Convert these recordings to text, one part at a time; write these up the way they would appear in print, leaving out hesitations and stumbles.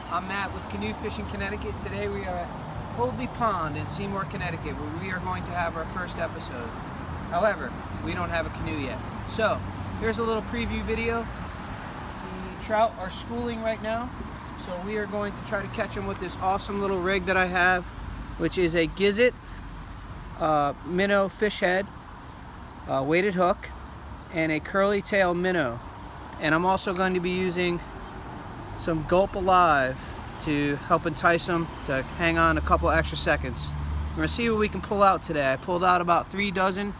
I'm Matt with Canoe Fishing Connecticut. Today we are at Hoadley Pond in Seymour, Connecticut, where we are going to have our first episode. However, we don't have a canoe yet. So, here's a little preview video. The trout are schooling right now, so we are going to try to catch them with this awesome little rig that I have, which is a gizzard minnow fish head, weighted hook, and a curly tail minnow. And I'm also going to be using some Gulp Alive to help entice them to hang on a couple extra seconds. We're going to see what we can pull out today. I pulled out about 3 dozen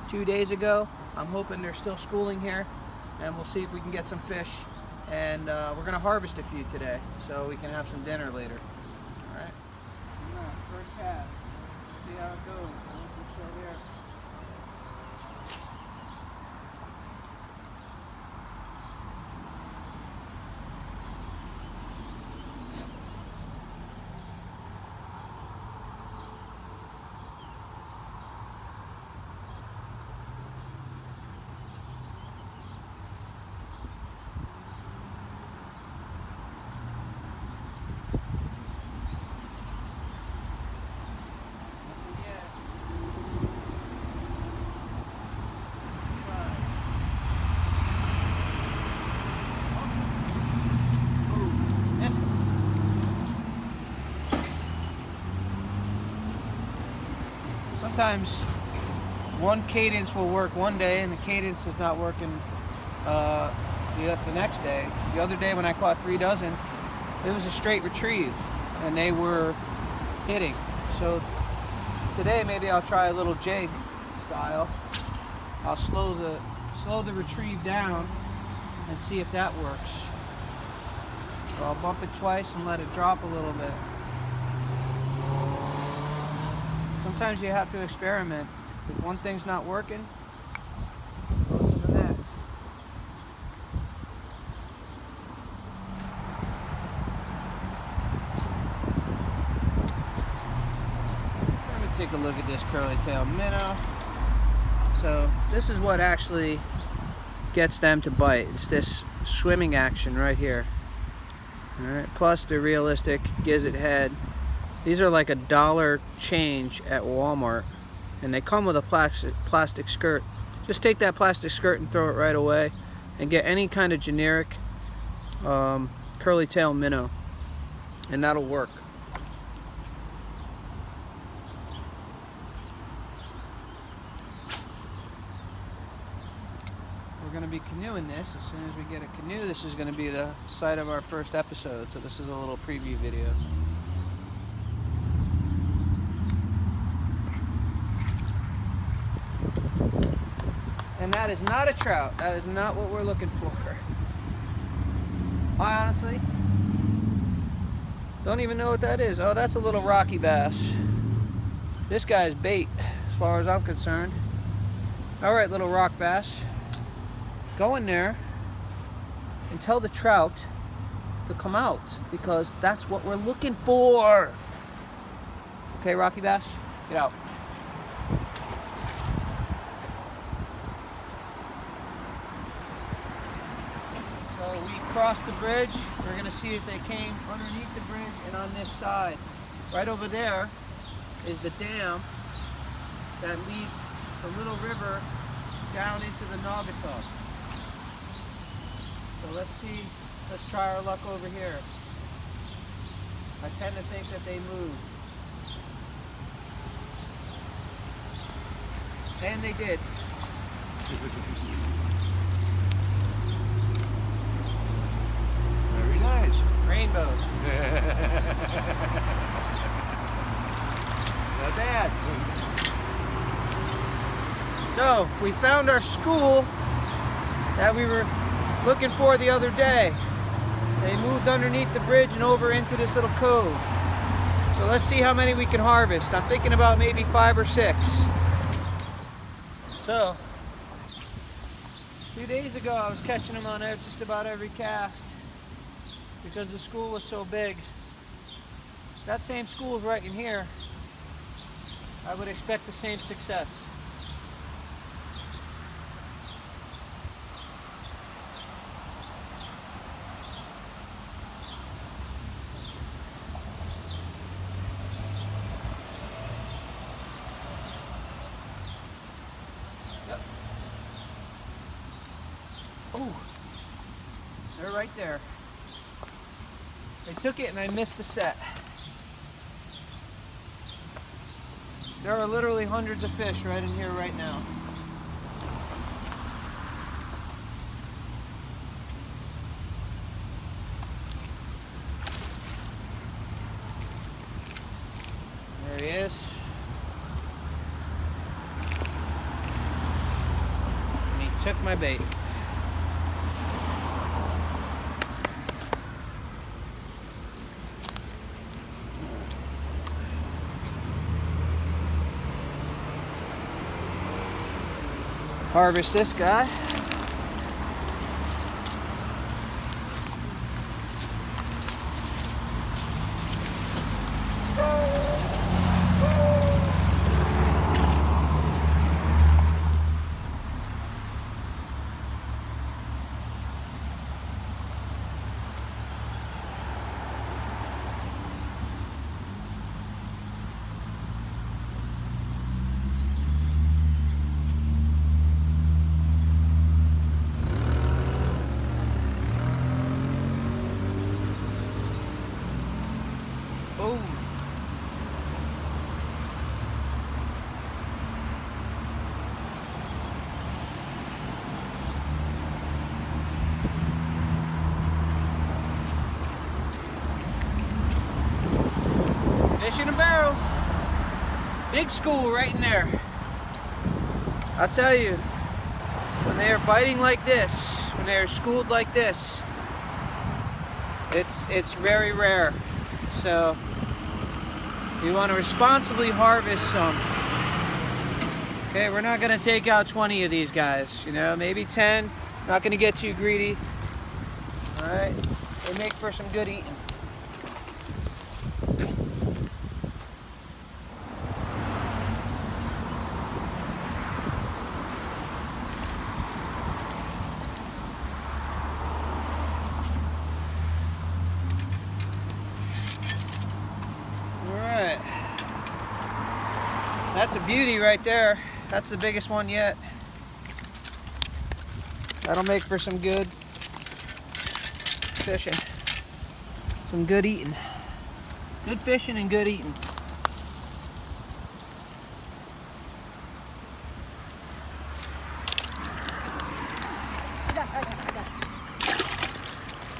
2 days ago. I'm hoping they're still schooling here, and we'll see if we can get some fish. And we're going to harvest a few today so we can have some dinner later. All right. First cast. See how it goes. Still there. Sometimes one cadence will work one day and the cadence is not working the next day. The other day when I caught 3 dozen, it was a straight retrieve and they were hitting. So today maybe I'll try a little jig style. I'll slow the retrieve down and see if that works. So I'll bump it twice and let it drop a little bit. Sometimes you have to experiment. If one thing's not working, go to the next. Let me take a look at this curly tail minnow. So this is what actually gets them to bite. It's this swimming action right here. All right. Plus the realistic gizzard head. These are like $1 change at Walmart, and they come with a plastic skirt. Just take that plastic skirt and throw it right away, and get any kind of generic curly tail minnow, and that'll work. We're going to be canoeing this. As soon as we get a canoe, this is going to be the site of our first episode. So this is a little preview video. And that is not a trout. That is not what we're looking for. I honestly don't even know what that is. Oh, that's a little rocky bass. This guy's bait, as far as I'm concerned. All right, little rock bass. Go in there and tell the trout to come out, because that's what we're looking for. Okay, rocky bass, get out. So we crossed the bridge. We're going to see if they came underneath the bridge and on this side. Right over there is the dam that leads the little river down into the Naugatuck. So let's see, let's try our luck over here. I tend to think that they moved. And they did. Very nice. Rainbow. Not bad. So we found our school that we were looking for the other day. They moved underneath the bridge and over into this little cove. So let's see how many we can harvest. I'm thinking about maybe 5 or 6. So 2 days ago I was catching them on just about every cast because the school was so big. That same school is right in here. I would expect the same success. They're right there. I took it and I missed the set. There are literally hundreds of fish right in here right now. There he is. And he took my bait. Harvest this guy. Boom. Fish in a barrel. Big school right in there. I'll tell you, when they are biting like this, when they are schooled like this, it's very rare. So you want to responsibly harvest some. Okay, we're not going to take out 20 of these guys, you know, maybe 10. Not going to get too greedy. All right, they make for some good eating. That's a beauty right there. That's the biggest one yet. That'll make for some good fishing. Some good eating. Good fishing and good eating.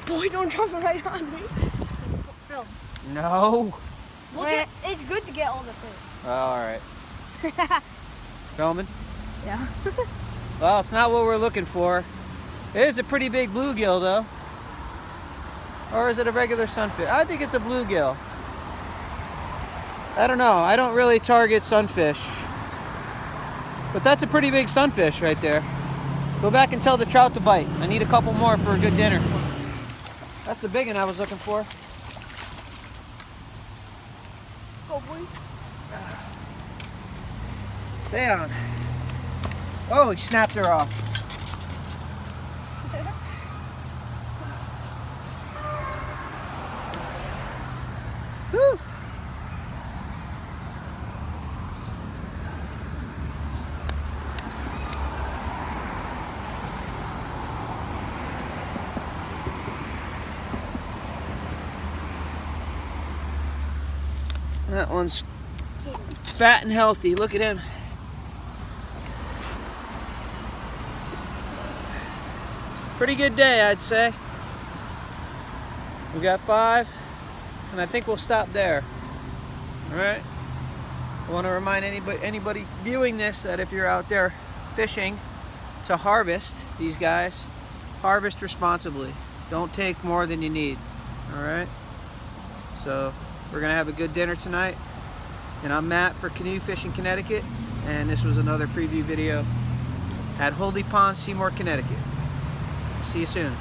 Boy, don't drop it right on me. Phil. No. It's good to get all the fish. Oh, all right. Filming? Yeah. Well, it's not what we're looking for. It is a pretty big bluegill, though. Or is it a regular sunfish? I think it's a bluegill. I don't know. I don't really target sunfish. But that's a pretty big sunfish right there. Go back and tell the trout to bite. I need a couple more for a good dinner. That's the big one I was looking for. Oh, boy. Stay on. Oh, he snapped her off. Whew. That one's fat and healthy. Look at him. Pretty good day, I'd say. We got 5, and I think we'll stop there. All right. I want to remind anybody viewing this that if you're out there fishing to harvest these guys, harvest responsibly. Don't take more than you need. All right. So we're gonna have a good dinner tonight. And I'm Matt for Canoe Fishing Connecticut, and this was another preview video at Holdley Pond, Seymour, Connecticut. See you soon.